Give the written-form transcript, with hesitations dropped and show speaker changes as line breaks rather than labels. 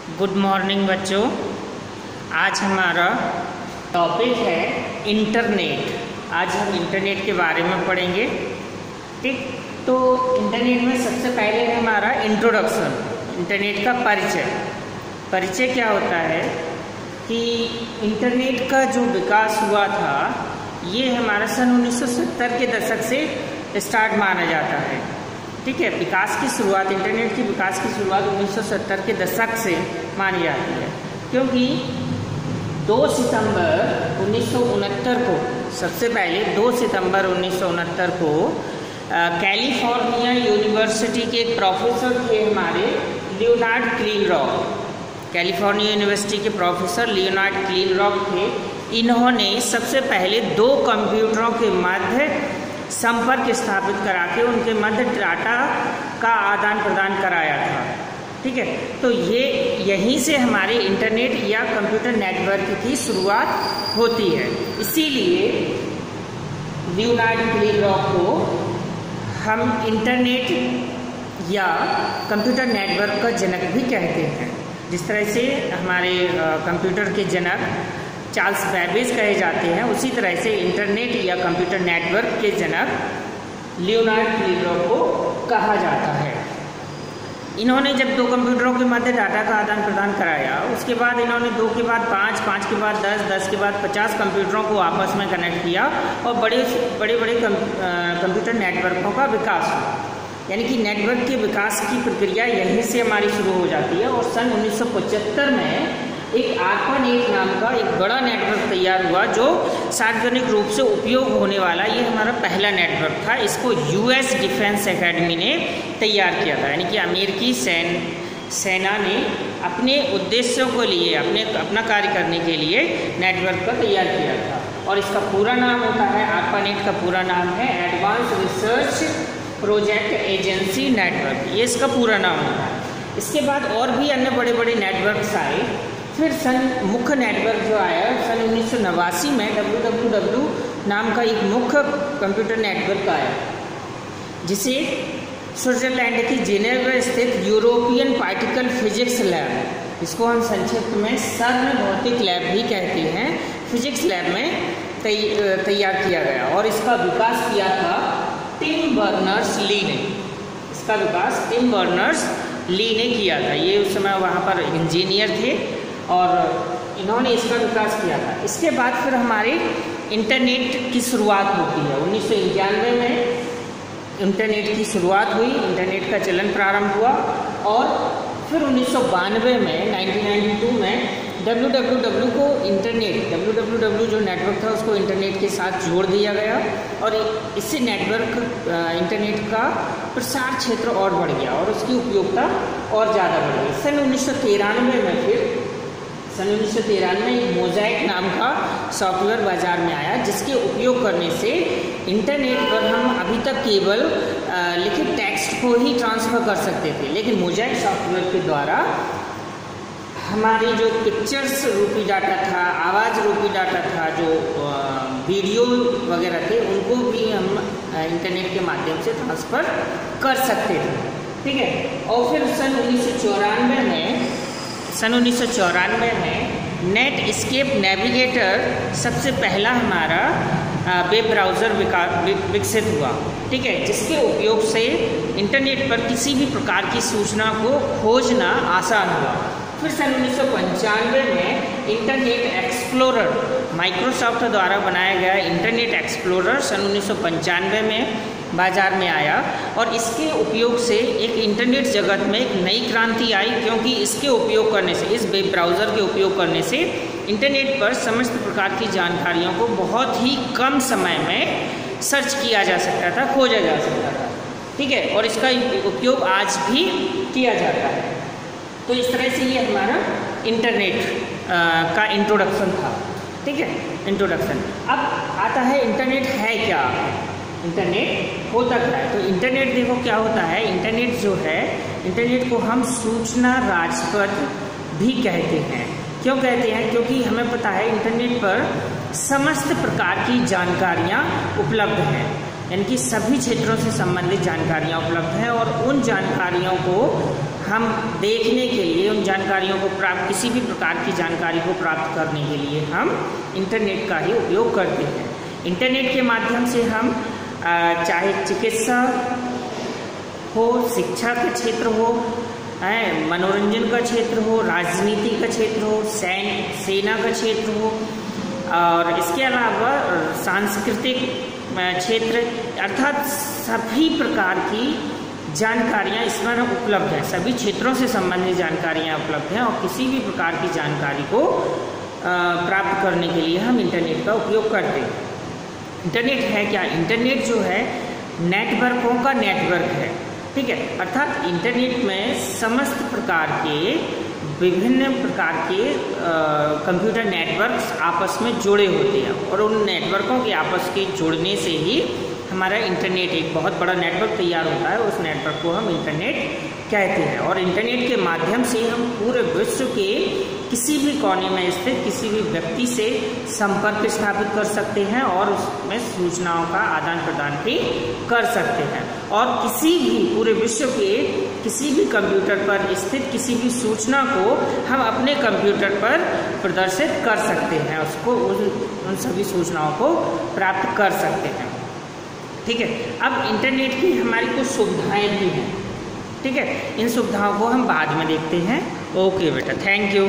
Good morning बच्चों। आज हमारा टॉपिक है इंटरनेट। आज हम इंटरनेट के बारे में पढ़ेंगे। ठीक, तो इंटरनेट में सबसे पहले है हमारा इंट्रोडक्शन, इंटरनेट का परिचय क्या होता है कि इंटरनेट का जो विकास हुआ था ये हमारा सन 1970 के दशक से स्टार्ट माना जाता है। ठीक है, विकास की शुरुआत, इंटरनेट की विकास की शुरुआत 1970 के दशक से मानी जाती है, क्योंकि 2 सितंबर 1969 को, सबसे पहले 2 सितंबर 1969 को कैलिफोर्निया यूनिवर्सिटी के एक प्रोफेसर थे हमारे लियोनार्ड क्लीनरॉक। कैलिफोर्निया यूनिवर्सिटी के प्रोफेसर लियोनार्ड क्लीनरॉक थे। इन्होंने सबसे पहले 2 कंप्यूटरों के मध्य संपर्क स्थापित करा के उनके मध्य डाटा का आदान प्रदान कराया था। ठीक है, तो यहीं से हमारे इंटरनेट या कंप्यूटर नेटवर्क की शुरुआत होती है। इसीलिए लियोनार्ड क्लीनरॉक को हम इंटरनेट या कंप्यूटर नेटवर्क का जनक भी कहते हैं। जिस तरह से हमारे कंप्यूटर के जनक चार्ल्स बैबेज कहे जाते हैं, उसी तरह से इंटरनेट या कंप्यूटर नेटवर्क के जनक लियोनार्ड क्लीनरॉक को कहा जाता है। इन्होंने जब 2 कंप्यूटरों के मध्य डाटा का आदान प्रदान कराया, उसके बाद इन्होंने 2 के बाद 5, 5 के बाद 10, 10 के बाद 50 कंप्यूटरों को आपस में कनेक्ट किया और बड़े कंप्यूटर नेटवर्कों का विकास हुआ। यानी कि नेटवर्क के विकास की प्रक्रिया यहीं से हमारी शुरू हो जाती है। और सन 1975 में एक ARPANET नाम का एक बड़ा नेटवर्क तैयार हुआ, जो सार्वजनिक रूप से उपयोग होने वाला ये हमारा पहला नेटवर्क था। इसको US डिफेंस एकेडमी ने तैयार किया था। यानी कि अमेरिकी सेना ने अपने उद्देश्यों को लिए, अपना कार्य करने के लिए नेटवर्क का तैयार किया था। और इसका पूरा नाम होता है, ARPANET का पूरा नाम है advance research project agency network, ये इसका पूरा नाम होता है। इसके बाद और भी अन्य बड़े बड़े नेटवर्क्स आए। फिर मुख्य नेटवर्क जो आया सन 1989 में WWW नाम का एक मुख्य कंप्यूटर नेटवर्क आया, जिसे स्विट्जरलैंड की जेनेवा स्थित यूरोपियन पार्टिकल फिजिक्स लैब, इसको हम संक्षिप्त में सर्न भौतिक लैब भी कहते हैं, फिजिक्स लैब में तैयार किया गया। और इसका विकास किया था टिम बर्नर्स-ली ने। इसका विकास टिम बर्नर्स-ली ने किया था। ये उस समय वहाँ पर इंजीनियर थे और इन्होंने इसका विकास किया था। इसके बाद फिर हमारे इंटरनेट की शुरुआत होती है। 1991 में इंटरनेट की शुरुआत हुई, इंटरनेट का चलन प्रारंभ हुआ। और फिर 1992 में 1992 में WWW को WWW जो नेटवर्क था उसको इंटरनेट के साथ जोड़ दिया गया और इससे नेटवर्क इंटरनेट का प्रसार क्षेत्र और बढ़ गया और उसकी उपयोगिता और ज़्यादा बढ़ गई। सन 1993 में एक मोज़ेक नाम का सॉफ्टवेयर बाजार में आया, जिसके उपयोग करने से इंटरनेट पर हम अभी तक केवल लिखित टेक्स्ट को ही ट्रांसफ़र कर सकते थे, लेकिन मोज़ेक सॉफ्टवेयर के द्वारा हमारी जो पिक्चर्स रूपी डाटा था, आवाज़ रूपी डाटा था, जो वीडियो वगैरह थे, उनको भी हम इंटरनेट के माध्यम से ट्रांसफ़र कर सकते थे। ठीक है, और फिर सन 1994 में नेट एस्केप नेविगेटर सबसे पहला हमारा वेब ब्राउज़र विकसित हुआ। ठीक है, जिसके उपयोग से इंटरनेट पर किसी भी प्रकार की सूचना को खोजना आसान हुआ। फिर सन 1995 में इंटरनेट एक्सप्लोरर, माइक्रोसॉफ्ट द्वारा बनाया गया इंटरनेट एक्सप्लोरर सन 1995 में बाज़ार में आया और इसके उपयोग से एक इंटरनेट जगत में एक नई क्रांति आई, क्योंकि इसके उपयोग करने से, इस वेब ब्राउज़र के उपयोग करने से इंटरनेट पर समस्त प्रकार की जानकारियों को बहुत ही कम समय में सर्च किया जा सकता था, खोजा जा सकता था। ठीक है, और इसका उपयोग आज भी किया जाता है। तो इस तरह से ये हमारा इंटरनेट का इंट्रोडक्शन था। ठीक है, इंट्रोडक्शन। अब आता है इंटरनेट है क्या, इंटरनेट होता क्या है। तो इंटरनेट देखो क्या होता है। इंटरनेट जो है, इंटरनेट को हम सूचना राजपथ भी कहते हैं। क्यों कहते हैं? क्योंकि हमें पता है इंटरनेट पर समस्त प्रकार की जानकारियाँ उपलब्ध हैं, यानी कि सभी क्षेत्रों से संबंधित जानकारियाँ उपलब्ध हैं और उन जानकारियों को हम देखने के लिए उन जानकारियों को प्राप्त, किसी भी प्रकार की जानकारी को प्राप्त करने के लिए हम इंटरनेट का ही उपयोग करते हैं। इंटरनेट के माध्यम से हम चाहे चिकित्सा हो, शिक्षा का क्षेत्र हो, मनोरंजन का क्षेत्र हो, राजनीति का क्षेत्र हो, सेना का क्षेत्र हो, और इसके अलावा सांस्कृतिक क्षेत्र, अर्थात सभी प्रकार की जानकारियाँ इसमें उपलब्ध हैं। सभी क्षेत्रों से संबंधित जानकारियाँ उपलब्ध हैं और किसी भी प्रकार की जानकारी को प्राप्त करने के लिए हम इंटरनेट का उपयोग करते हैं। इंटरनेट है क्या? इंटरनेट जो है नेटवर्कों का नेटवर्क है, ठीक है। अर्थात इंटरनेट में समस्त प्रकार के विभिन्न प्रकार के कंप्यूटर नेटवर्क्स आपस में जुड़े होते हैं और उन नेटवर्कों के आपस के जुड़ने से ही हमारा इंटरनेट एक बहुत बड़ा नेटवर्क तैयार होता है। उस नेटवर्क को हम इंटरनेट कहते हैं और इंटरनेट के माध्यम से हम पूरे विश्व के किसी भी कोने में स्थित किसी भी व्यक्ति से संपर्क स्थापित कर सकते हैं और उसमें सूचनाओं का आदान प्रदान भी कर सकते हैं और किसी भी पूरे विश्व के किसी भी कंप्यूटर पर स्थित किसी भी सूचना को हम अपने कंप्यूटर पर प्रदर्शित कर सकते हैं, उसको उन सभी सूचनाओं को प्राप्त कर सकते हैं, ठीक है। अब इंटरनेट की हमारी कुछ सुविधाएं भी हैं, ठीक है। इन सुविधाओं को हम बाद में देखते हैं। ओके बेटा, थैंक यू।